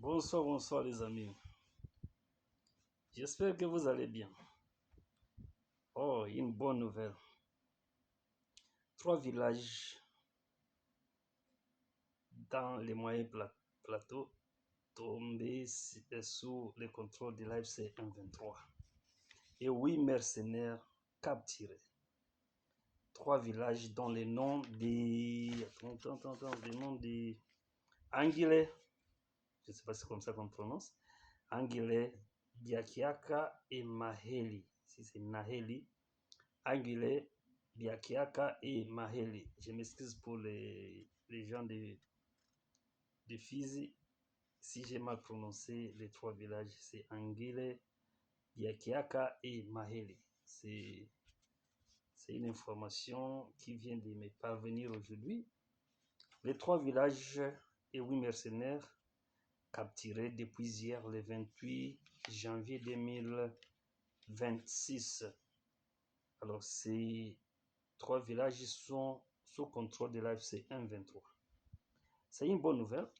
Bonsoir, bonsoir les amis. J'espère que vous allez bien. Oh, une bonne nouvelle. 3 villages dans les moyens plateaux tombés sous le contrôle de l'AFC M23. Et 8 mercenaires capturés. 3 villages dont les noms des... les noms des... Anguilais, je ne sais pas si c'est comme ça qu'on prononce, Anguilais, Biakiaka et Maheli. Si c'est Naheli, Anguilais, Biakiaka et Maheli. Je m'excuse pour les gens de Fizi. Si j'ai mal prononcé les 3 villages, c'est Anguilais, Biakiaka et Maheli. C'est une information qui vient de me parvenir aujourd'hui. Les 3 villages et 8 mercenaires capturés depuis hier, le 28 janvier 2026. Alors, ces 3 villages sont sous contrôle de l'AFC M23. C'est une bonne nouvelle,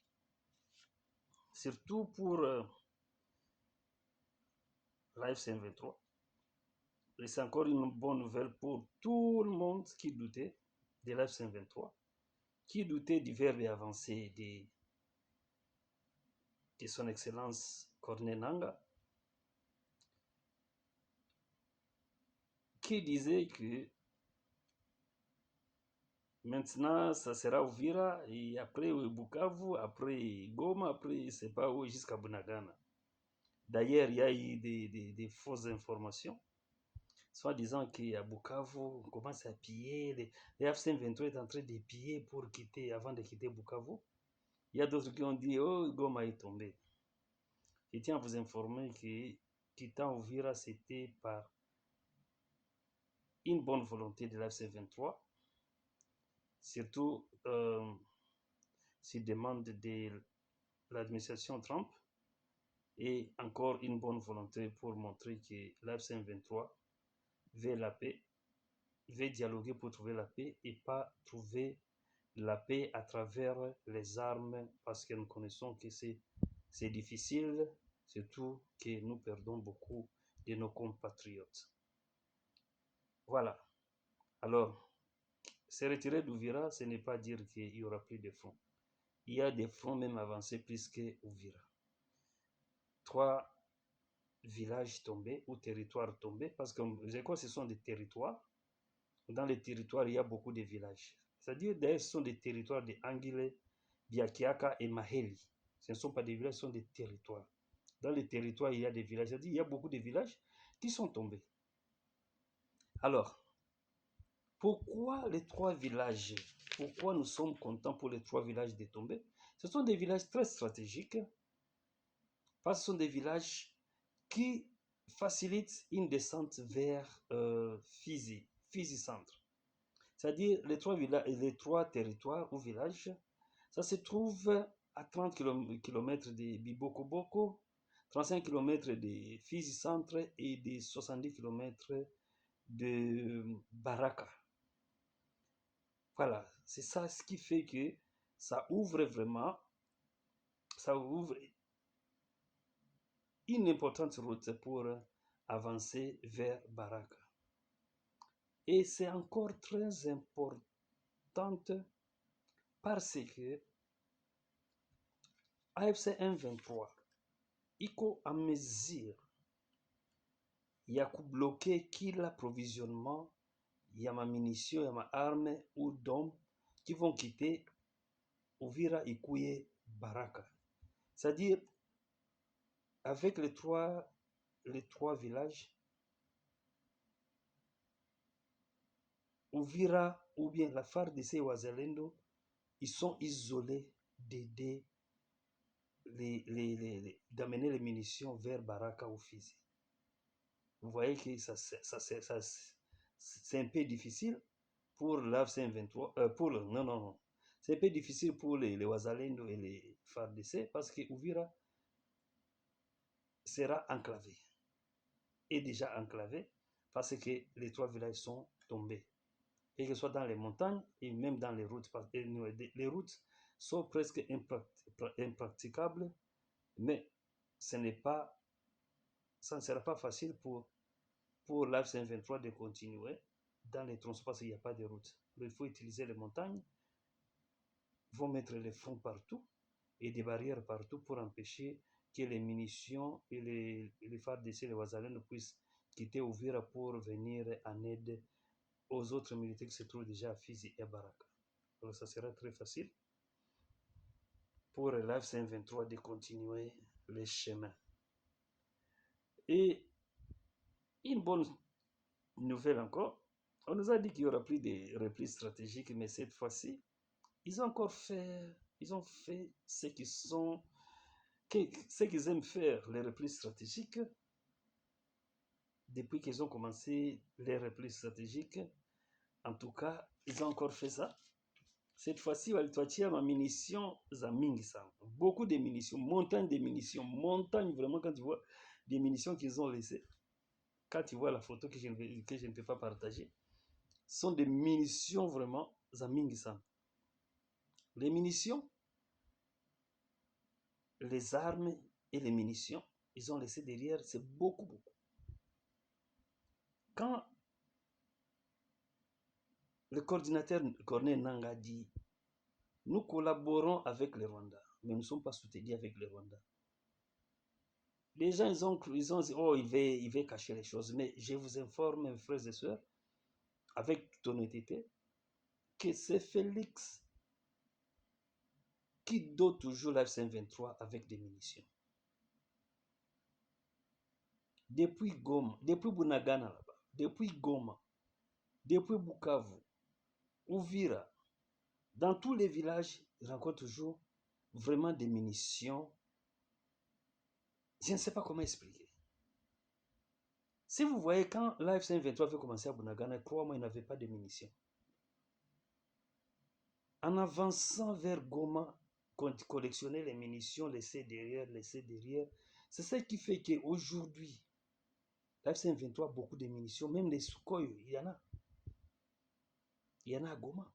surtout pour l'AFC M23. Et c'est encore une bonne nouvelle pour tout le monde qui doutait de l'AFC M23, qui doutait du verbe avancé de son Excellence Corneille Nangaa, qui disait que maintenant ça sera Uvira, et après Bukavu, après Goma, après je ne sais pas où, jusqu'à Bunagana. D'ailleurs, il y a eu des fausses informations, soit disant qu'à Bukavu, on commence à piller, les FC23 est en train de piller pour quitter, avant de quitter Bukavu. Il y a d'autres qui ont dit, oh, Goma est tombé. Je tiens à vous informer que quittant Uvira, c'était par une bonne volonté de l'FC23, surtout sur demande de l'administration Trump, et encore une bonne volonté pour montrer que l'FC23 veut la paix, veut dialoguer pour trouver la paix et pas trouver la paix à travers les armes, parce que nous connaissons que c'est difficile, surtout que nous perdons beaucoup de nos compatriotes. Voilà. Alors, se retirer d'Ouvira, ce n'est pas dire qu'il n'y aura plus de fronts. Il y a des fronts même avancés plus qu'Ouvira. 3 villages tombés ou territoires tombés, parce que je crois que ce sont des territoires. Dans les territoires, il y a beaucoup de villages. C'est-à-dire, d'ailleurs, ce sont des territoires de Anguilé, Biakiaka et Maheli. Ce ne sont pas des villages, ce sont des territoires. Dans les territoires, il y a des villages. C'est-à-dire, il y a beaucoup de villages qui sont tombés. Alors, pourquoi les 3 villages? Pourquoi nous sommes contents pour les 3 villages de tomber? Ce sont des villages très stratégiques, parce que ce sont des villages qui facilitent une descente vers Fizi Centre. C'est-à-dire les 3 territoires ou villages, ça se trouve à 30 km de Biboko, 35 km de Fizi Centre et de 70 km de Baraka. Voilà, c'est ça ce qui fait que ça ouvre une importante route pour avancer vers Baraka. Et c'est encore très important parce que AFC M23, iko à mesure ya kubloquer kila approvisionnement ya ma munitions, ya ma armes ou d'hommes qui vont quitter Uvira ikuye Baraka. C'est-à-dire, avec les trois villages, Uvira ou bien la FARDC et Wazalendo, ils sont isolés d'aider d'amener les munitions vers Baraka ou Fizi. Vous voyez que c'est un peu difficile pour l'AFC 23, non. C'est un peu difficile pour les Wazalendo et les FARDC parce que Uvira sera enclavé. Est déjà enclavé parce que les 3 villages sont tombés. Et que ce soit dans les montagnes et même dans les routes. Les routes sont presque impraticables Mais ça ne sera pas facile pour l'AFC 23 de continuer dans les tronçons parce qu'il n'y a pas de route. Il faut utiliser les montagnes, ils vont mettre les fonds partout et des barrières partout pour empêcher que les munitions et les FARDC, les Wazalènes puissent quitter Ouvira pour venir en aide aux autres militaires qui se trouvent déjà à Fizi et à Baraka. Alors ça sera très facile pour l'AFC 23 de continuer les chemins. Et une bonne nouvelle encore, on nous a dit qu'il y aura plus de replis stratégiques, mais cette fois-ci, ils ont fait ce qu'ils aiment faire, les replis stratégiques, depuis qu'ils ont commencé les replis stratégiques. En tout cas, ils ont encore fait ça. Cette fois-ci, walituachia ma munitions za mingi sana. Beaucoup de munitions, montagne vraiment quand tu vois des munitions qu'ils ont laissées. Quand tu vois la photo que je ne peux pas partager, sont des munitions vraiment za mingi sana. Les munitions, les armes et les munitions, ils ont laissé derrière, c'est beaucoup, beaucoup. Quand le coordinateur Corneille Nangaa dit nous collaborons avec le Rwanda, mais nous ne sommes pas soutenus avec le Rwanda. Les gens, ils ont dit, oh, il va cacher les choses. Mais je vous informe, mes frères et sœurs, avec ton honnêteté, que c'est Félix qui dote toujours la F-23 avec des munitions. Depuis Goma, depuis Bunagana là-bas, depuis Goma, depuis Bukavu, Uvira, dans tous les villages, il rencontre toujours vraiment des munitions. Je ne sais pas comment expliquer. Si vous voyez, quand l'AF-23 veut commencer à Bunagana, crois-moi, il n'avait pas de munitions. En avançant vers Goma, collectionner les munitions, laisser derrière. C'est ça qui fait qu'aujourd'hui, l'AF-23 a beaucoup de munitions, même les Sukhoi, il y en a. Il y en a à Goma.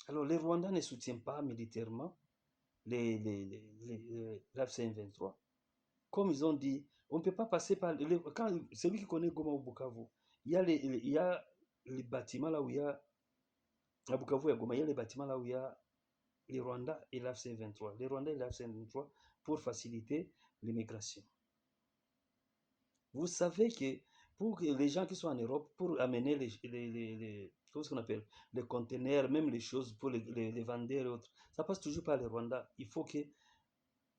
Alors, les Rwandais ne soutiennent pas militairement l'AF-23. Comme ils ont dit, on ne peut pas passer par... Celui qui connaît Goma ou Bukavu, il y a les bâtiments là où il y a... À Bukavu et à Goma, il y a les bâtiments là où il y a les Rwandais et l'AFC-23. Les Rwandais et l'AFC-23 pour faciliter l'immigration. Vous savez que pour les gens qui sont en Europe, pour amener comment qu'on appelle, les conteneurs, même les choses pour les vendeurs et autres, ça passe toujours par les Rwandais. Il faut que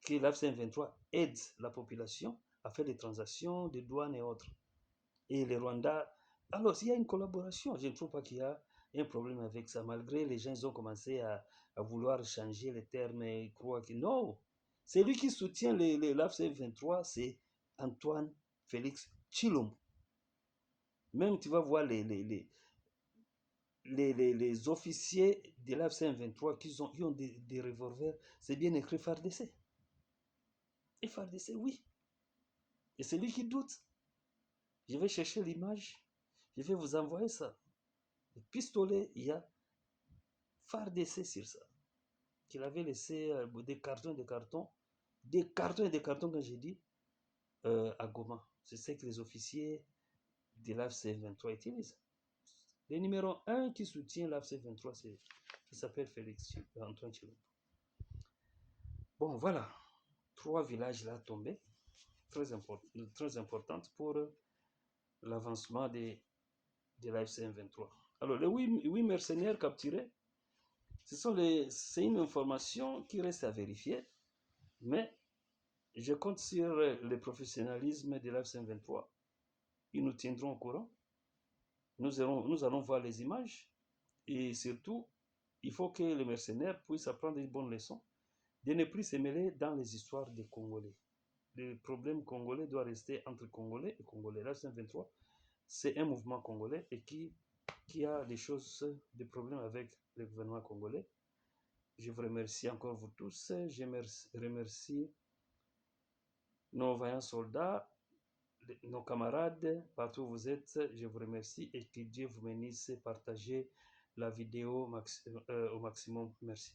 l'AFC-23 aide la population à faire des transactions, des douanes et autres. Et les Rwandais, alors s'il y a une collaboration, je ne trouve pas qu'il y a un problème avec ça. Malgré les gens, ils ont commencé à vouloir changer les termes et croire que non. C'est lui qui soutient l'AFC 23, c'est Antoine Félix Tshilombo. Même tu vas voir les officiers de l'AFC 23 qui ont des revolvers, c'est bien écrit FARDC. Et FARDC, oui. Et c'est lui qui doute. Je vais chercher l'image, je vais vous envoyer ça. Le pistolet, il y a FARDC sur ça. Qu'il avait laissé des cartons et des cartons quand j'ai dit, à Goma. C'est ce que les officiers de l'AFC 23 utilisent. Le numéro 1 qui soutient l'AFC 23, il s'appelle Félix Antoine Tshilombo. Bon, voilà. 3 villages là tombés. Très importantes pour l'avancement de l'AFC 23. Alors, les 8 mercenaires capturés, c'est une information qui reste à vérifier, mais je compte sur le professionnalisme de l'AFC 23. Ils nous tiendront au courant. Nous allons voir les images et surtout, il faut que les mercenaires puissent apprendre une bonne leçon de ne plus se mêler dans les histoires des Congolais. Le problème congolais doit rester entre Congolais et Congolais. L'AFC 23, c'est un mouvement congolais et qui a des problèmes avec le gouvernement congolais. Je vous remercie encore vous tous. Je remercie nos vaillants soldats, nos camarades, partout où vous êtes. Je vous remercie et que Dieu vous bénisse. Partagez la vidéo au maximum. Merci.